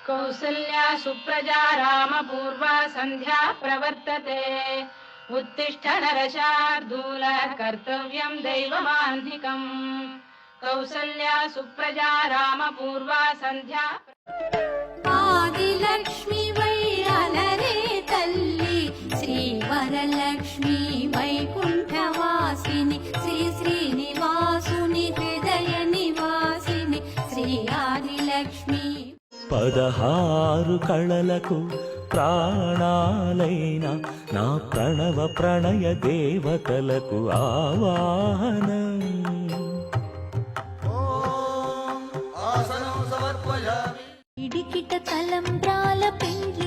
कौसल्या सुप्रजा रामपूर्वा सन्ध्या प्रवर्तते उत्तिष्ठ नरशार्दूल कर्तव्यं दैवमाह्निकम् कौसल्या सुप्रजा रामपूर्वा सन्ध्या आदिलक्ष्मी वैरलरे तल्ली श्री वरलक्ष्मी वैकुण्ठवासिनि श्री श्रीनिवासुनि हृदय निवासिनि श्री आदिलक्ष्मी 16 కళలకు ప్రాణాలైన నా ప్రణవ ప్రణయ దేవతలకు ఆవాహనం ఇడికిట తలంబ్రాల పెండ్లి